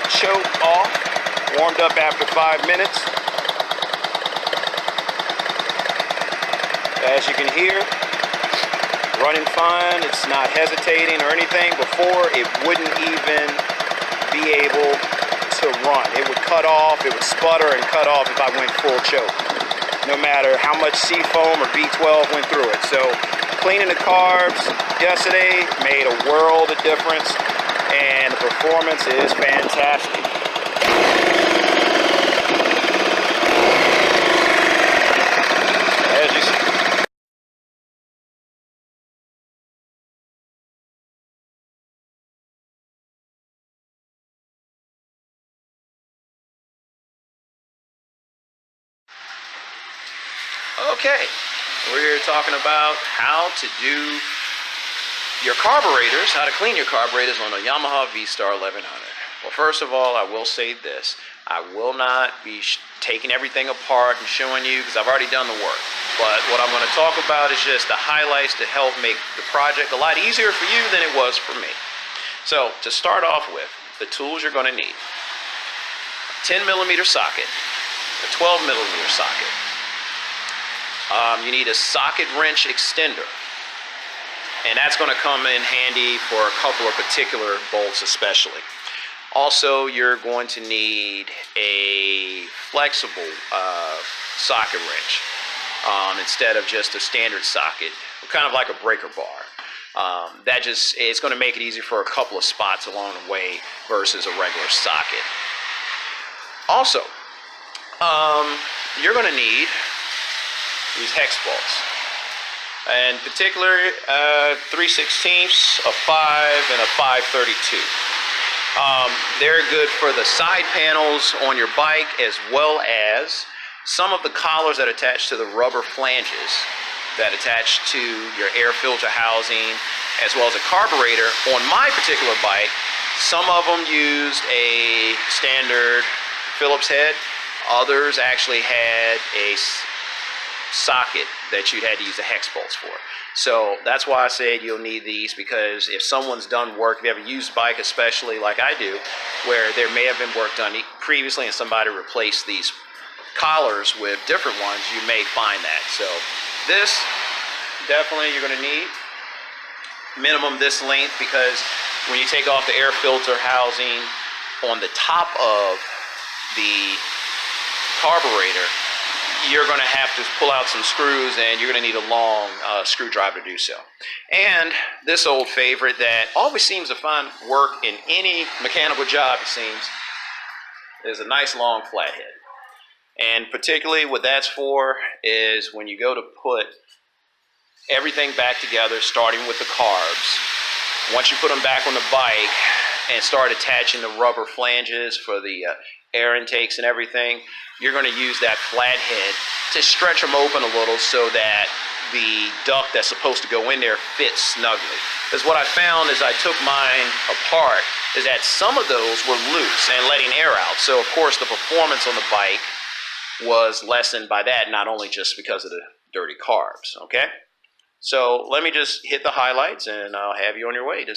choke off, warmed up after 5 minutes. As you can hear, running fine. It's not hesitating or anything. Before, it wouldn't even be able to run. It would cut off, it would sputter and cut off if I went full choke, no matter how much seafoam or B12 went through it. So cleaning the carbs yesterday made a world of difference, and the performance is fantastic. As you see. Okay, we're here talking about how to do your carburetors, how to clean your carburetors on a Yamaha Vstar 1100. Well, first of all, I will say this. I will not be taking everything apart and showing you because I've already done the work. But what I'm going to talk about is just the highlights to help make the project a lot easier for you than it was for me. So, to start off with, the tools you're going to need. A 10mm socket, a 12mm socket. You need a socket wrench extender, and that's going to come in handy for a couple of particular bolts especially. Also, you're going to need a flexible socket wrench instead of just a standard socket, kind of like a breaker bar. It's going to make it easier for a couple of spots along the way versus a regular socket. Also, you're going to need these hex bolts, and particularly 3/16, a 5, and a 5/32. They're good for the side panels on your bike, as well as some of the collars that attach to the rubber flanges that attach to your air filter housing, as well as a carburetor. On my particular bike, some of them used a standard Phillips head. Others actually had a socket that you'd had to use the hex bolts for. So that's why I said you'll need these, because if someone's done work, if you have a used bike especially like I do, where there may have been work done previously and somebody replaced these collars with different ones, you may find that. So this definitely you're going to need minimum this length, because when you take off the air filter housing on the top of the carburetor, you're going to have to pull out some screws, and you're going to need a long screwdriver to do so. And this old favorite that always seems to find work in any mechanical job, it seems, is a nice long flathead. And particularly what that's for is when you go to put everything back together, starting with the carbs. Once you put them back on the bike and start attaching the rubber flanges for the air intakes and everything, you're going to use that flathead to stretch them open a little so that the duct that's supposed to go in there fits snugly. Because what I found as I took mine apart is that some of those were loose and letting air out. So of course the performance on the bike was lessened by that, not only just because of the dirty carbs. Okay? So let me just hit the highlights, and I'll have you on your way to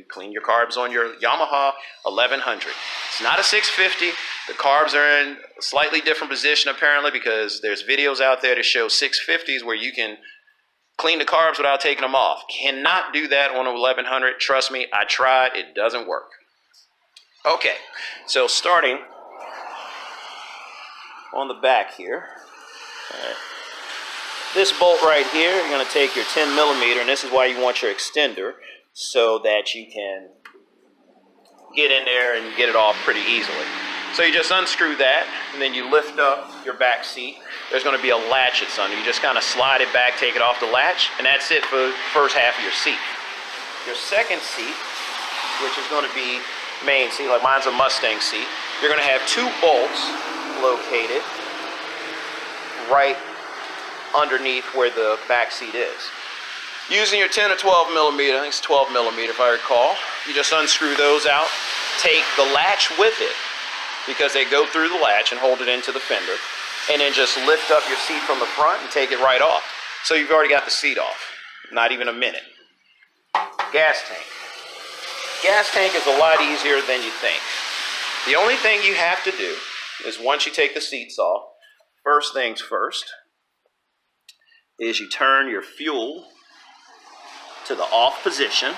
clean your carbs on your Yamaha 1100. It's not a 650. The carbs are in a slightly different position apparently, because there's videos out there that show 650s where you can clean the carbs without taking them off. Cannot do that on a 1100. Trust me, I tried. It doesn't work. Okay, so starting on the back here. All right. This bolt right here, you're going to take your 10mm, and this is why you want your extender, so that you can get in there and get it off pretty easily. So you just unscrew that, and then you lift up your back seat. There's going to be a latch that's under. You just kind of slide it back, take it off the latch, and that's it for the first half of your seat. Your second seat, which is going to be main seat, like mine's a Mustang seat, you're going to have two bolts located right underneath where the back seat is. Using your 10 or 12mm, I think it's 12mm if I recall, you just unscrew those out, take the latch with it, because they go through the latch and hold it into the fender, and then just lift up your seat from the front and take it right off. So you've already got the seat off, not even a minute. Gas tank. Gas tank is a lot easier than you think. The only thing you have to do is once you take the seats off, first things first, is you turn your fuel to the off position,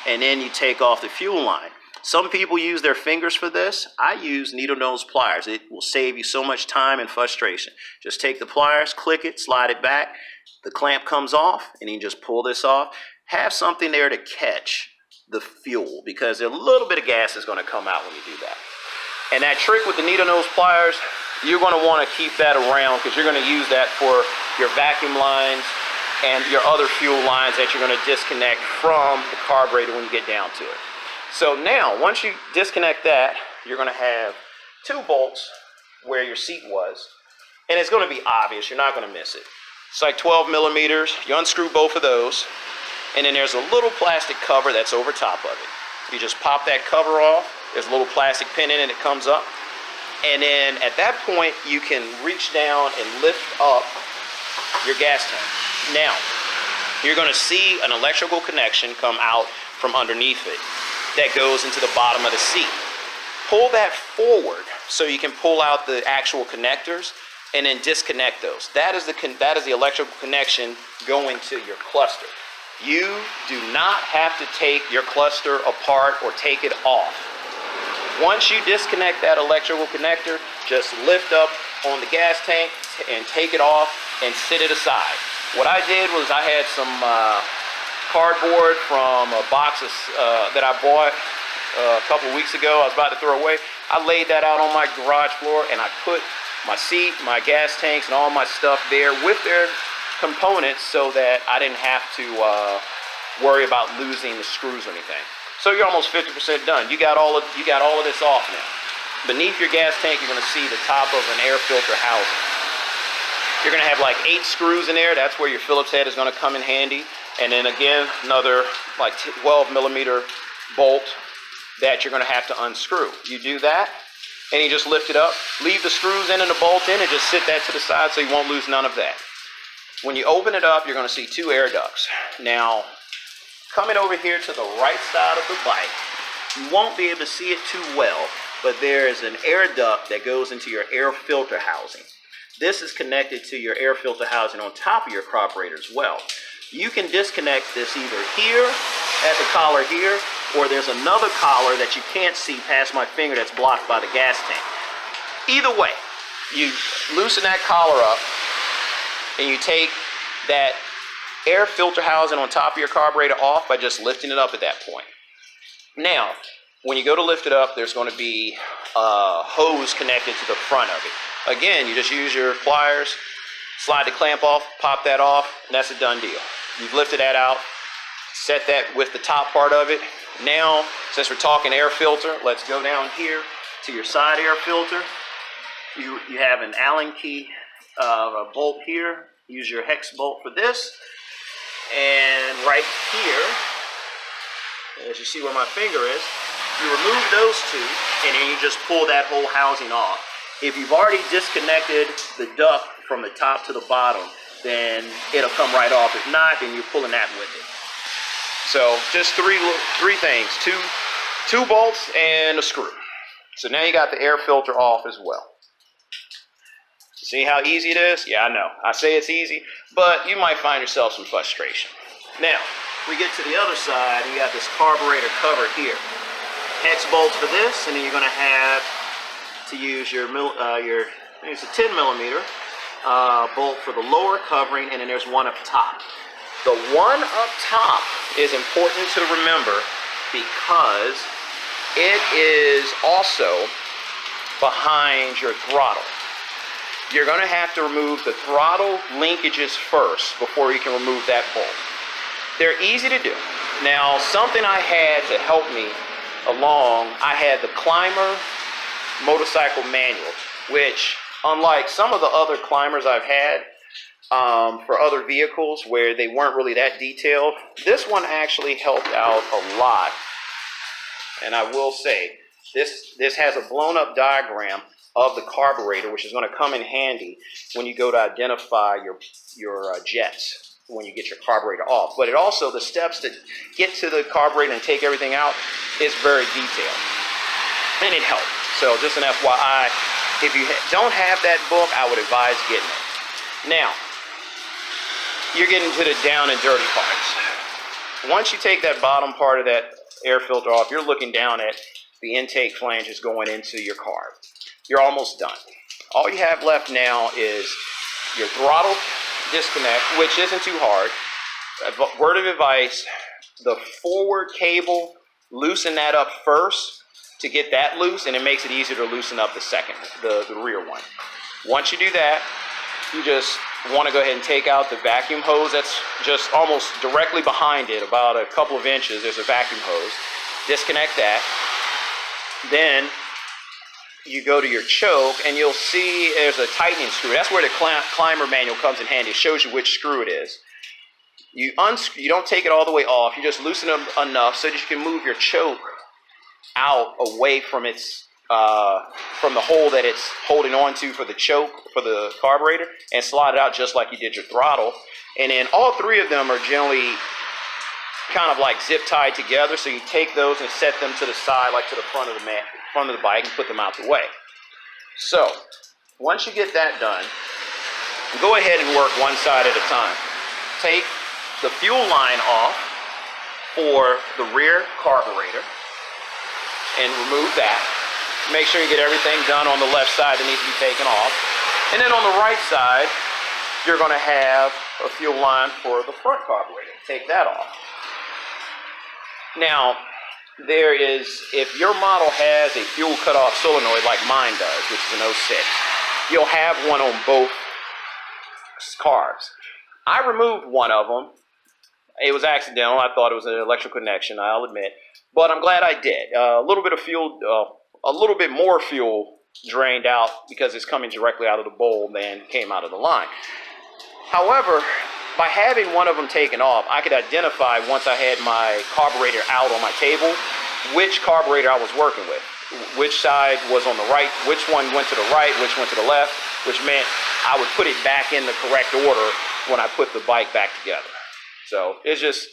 and then you take off the fuel line. Some people use their fingers for this. I use needle nose pliers. It will save you so much time and frustration. Just take the pliers, click it, slide it back. The clamp comes off, and you can just pull this off. Have something there to catch the fuel, because a little bit of gas is going to come out when you do that. And that trick with the needle nose pliers, you're going to want to keep that around, because you're going to use that for your vacuum lines and your other fuel lines that you're going to disconnect from the carburetor when you get down to it. So now, once you disconnect that, you're going to have 2 bolts where your seat was, and it's going to be obvious. You're not going to miss it. It's like 12 millimeters. You unscrew both of those, and then there's a little plastic cover that's over top of it. You just pop that cover off. There's a little plastic pin in it that comes up, and then at that point, you can reach down and lift up your gas tank. Now, you're going to see an electrical connection come out from underneath it that goes into the bottom of the seat. Pull that forward so you can pull out the actual connectors and then disconnect those. That is the electrical connection going to your cluster. You do not have to take your cluster apart or take it off. Once you disconnect that electrical connector, just lift up on the gas tank and take it off and sit it aside. What I did was I had some cardboard from a box that I bought a couple of weeks ago. I was about to throw away. I laid that out on my garage floor, and I put my seat, my gas tanks, and all my stuff there with their components so that I didn't have to worry about losing the screws or anything. So you're almost 50% done. You got all of this off now. Beneath your gas tank, you're going to see the top of an air filter housing. You're going to have like 8 screws in there. That's where your Phillips head is going to come in handy. And then again, another like 12 millimeter bolt that you're going to have to unscrew. You do that, and you just lift it up, leave the screws in and the bolt in, and just sit that to the side so you won't lose none of that. When you open it up, you're going to see 2 air ducts. Now, coming over here to the right side of the bike, you won't be able to see it too well, but there is an air duct that goes into your air filter housing. This is connected to your air filter housing on top of your carburetor as well. You can disconnect this either here at the collar here, or there's another collar that you can't see past my finger that's blocked by the gas tank. Either way, you loosen that collar up, and you take that air filter housing on top of your carburetor off by just lifting it up at that point. Now, when you go to lift it up, there's going to be a hose connected to the front of it. Again, you just use your pliers, slide the clamp off, pop that off, and that's a done deal. You've lifted that out, set that with the top part of it. Now, since we're talking air filter, let's go down here to your side air filter. You have an Allen key bolt here. Use your hex bolt for this. And right here, as you see where my finger is, you remove those 2, and then you just pull that whole housing off. If you've already disconnected the duct from the top to the bottom, then it'll come right off. If not, then you're pulling that with it. So just three things, two bolts and a screw. So now you got the air filter off as well. See how easy it is? Yeah, I know. I say it's easy, but you might find yourself some frustration. Now, we get to the other side, and you got this carburetor cover here. Hex bolts for this, and then you're going to have to use your it's a 10 millimeter bolt for the lower covering, and then there's one up top. The one up top is important to remember because it is also behind your throttle. You're going to have to remove the throttle linkages first before you can remove that bolt. They're easy to do. Now, something I had to help me along, I had the Climber motorcycle manual, which, unlike some of the other climbers I've had for other vehicles where they weren't really that detailed, this one actually helped out a lot. And I will say, this has a blown up diagram of the carburetor, which is going to come in handy when you go to identify your jets when you get your carburetor off. But it also, the steps to get to the carburetor and take everything out is very detailed. and it helped. So just an FYI, if you don't have that book, I would advise getting it. Now, you're getting to the down and dirty parts. Once you take that bottom part of that air filter off, you're looking down at the intake flanges going into your carb. You're almost done. All you have left now is your throttle disconnect, which isn't too hard. A word of advice, the forward cable, loosen that up first to get that loose, and it makes it easier to loosen up the second, the rear one. Once you do that, you just want to go ahead and take out the vacuum hose that's just almost directly behind it, about a couple of inches. There's a vacuum hose. Disconnect that. Then you go to your choke, and you'll see there's a tightening screw. That's where the climber manual comes in handy. It shows you which screw it is. You don't take it all the way off. You just loosen it enough so that you can move your choke out away from its from the hole that it's holding on to for the choke for the carburetor, and slide it out just like you did your throttle. And then all three of them are generally kind of like zip tied together, so you take those and set them to the side, like to the front of the bike, and put them out the way. So once you get that done, go ahead and work one side at a time. Take the fuel line off for the rear carburetor and remove that. Make sure you get everything done on the left side that needs to be taken off. And then on the right side, you're going to have a fuel line for the front carburetor. Take that off. Now, if your model has a fuel cutoff solenoid like mine does, which is an 06, you'll have one on both carbs. I removed one of them. It was accidental. I thought it was an electrical connection, I'll admit. But I'm glad I did. A little bit more fuel drained out because it's coming directly out of the bowl than came out of the line. However, by having one of them taken off, I could identify, once I had my carburetor out on my table, which carburetor I was working with, which side was on the right, which one went to the right, which went to the left, which meant I would put it back in the correct order when I put the bike back together. So it's just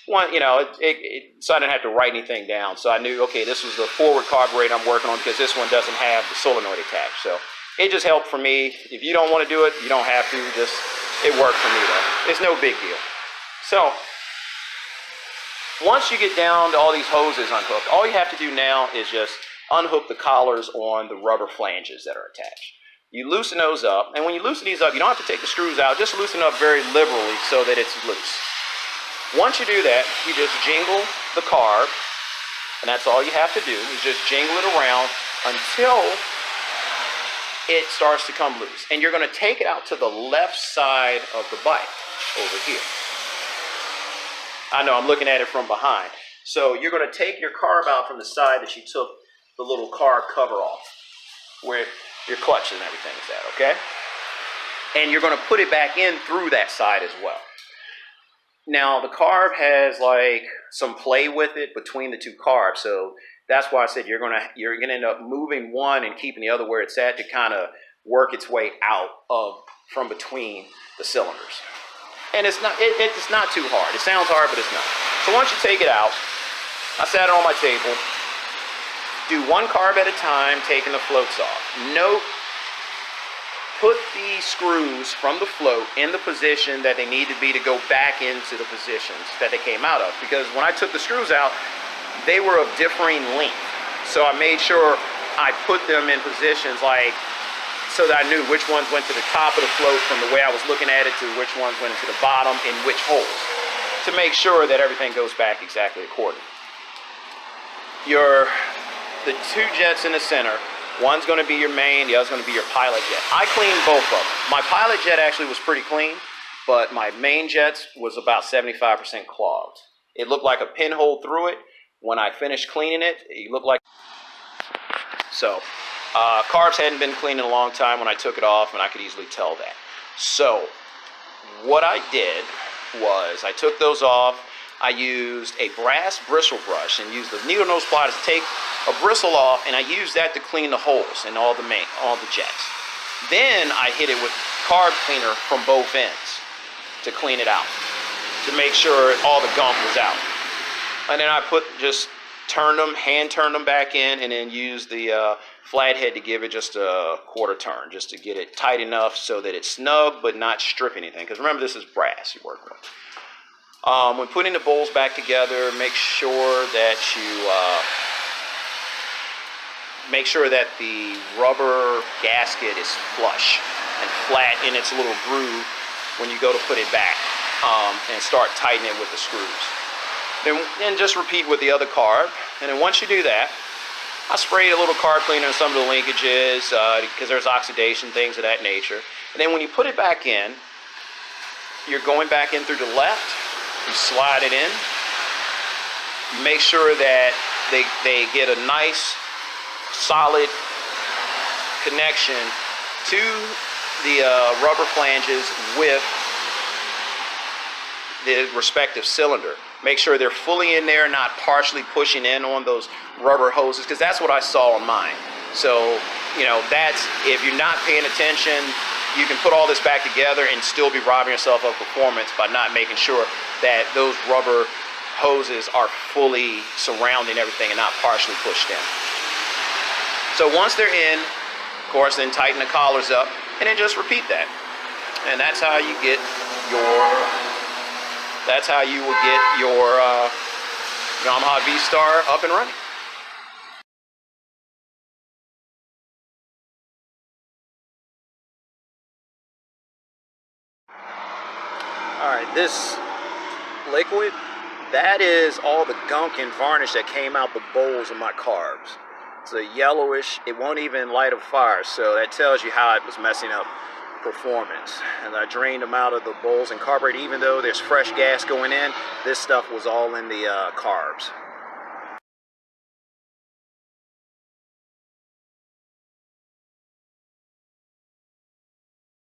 one, so I didn't have to write anything down. So I knew, okay, this was the forward carburetor I'm working on because this one doesn't have the solenoid attached. So it just helped for me. If you don't want to do it, you don't have to. It worked for me though. It's no big deal. So once you get down to all these hoses unhooked, all you have to do now is just unhook the collars on the rubber flanges that are attached. You loosen those up, and when you loosen these up, you don't have to take the screws out. Just loosen up very liberally so that it's loose. Once you do that, you just jingle the carb, and that's all you have to do, is just jingle it around until it starts to come loose. And you're going to take it out to the left side of the bike, over here. I know, I'm looking at it from behind. So you're going to take your carb out from the side that you took the little carb cover off, where your clutch and everything is at, okay? And you're going to put it back in through that side as well. Now, the carb has like some play with it between the two carbs, so that's why I said you're gonna end up moving one and keeping the other where it's at to kind of work its way out from between the cylinders. And it's not too hard. It sounds hard, but it's not. So once you take it out, I sat it on my table. Do one carb at a time, taking the floats off. Note, put the screws from the float in the position that they need to be to go back into the positions that they came out of. Because when I took the screws out, they were of differing length. So I made sure I put them in positions so that I knew which ones went to the top of the float from the way I was looking at it to which ones went to the bottom in which holes, to make sure that everything goes back exactly according. The two jets in the center, one's going to be your main, the other's going to be your pilot jet. I cleaned both of them. My pilot jet actually was pretty clean, but my main jets was about 75% clogged. It looked like a pinhole through it. When I finished cleaning it, it looked like... So, carbs hadn't been cleaned in a long time when I took it off, and I could easily tell that. So, what I did was I took those off. I used a brass bristle brush and used the needle nose pliers to take a bristle off, and I used that to clean the holes in all the jets. Then I hit it with carb cleaner from both ends to clean it out, to make sure all the gunk was out. And then I put just hand turn them back in, and then use the flathead to give it just a quarter turn, just to get it tight enough so that it's snug but not strip anything. Because remember, this is brass you work with. When putting the bowls back together, make sure that the rubber gasket is flush and flat in its little groove when you go to put it back, and start tightening it with the screws. Then just repeat with the other carb. And then once you do that, I sprayed a little carb cleaner on some of the linkages because there's oxidation, things of that nature. And then when you put it back in, you're going back in through the left. You slide it in. You make sure that they get a nice, solid connection to the rubber flanges with the respective cylinder. Make sure they're fully in there, not partially pushing in on those rubber hoses, because that's what I saw on mine. So, that's, if you're not paying attention, you can put all this back together and still be robbing yourself of performance by not making sure that those rubber hoses are fully surrounding everything and not partially pushed in. So once they're in, of course, then tighten the collars up, and then just repeat that. And that's how you get you will get your Yamaha Vstar up and running. Alright, this liquid, that is all the gunk and varnish that came out the bowls of my carbs. It's a yellowish, it won't even light a fire, so that tells you how it was messing up performance. And I drained them out of the bowls and carburetor. Even though there's fresh gas going in, this stuff was all in the carbs.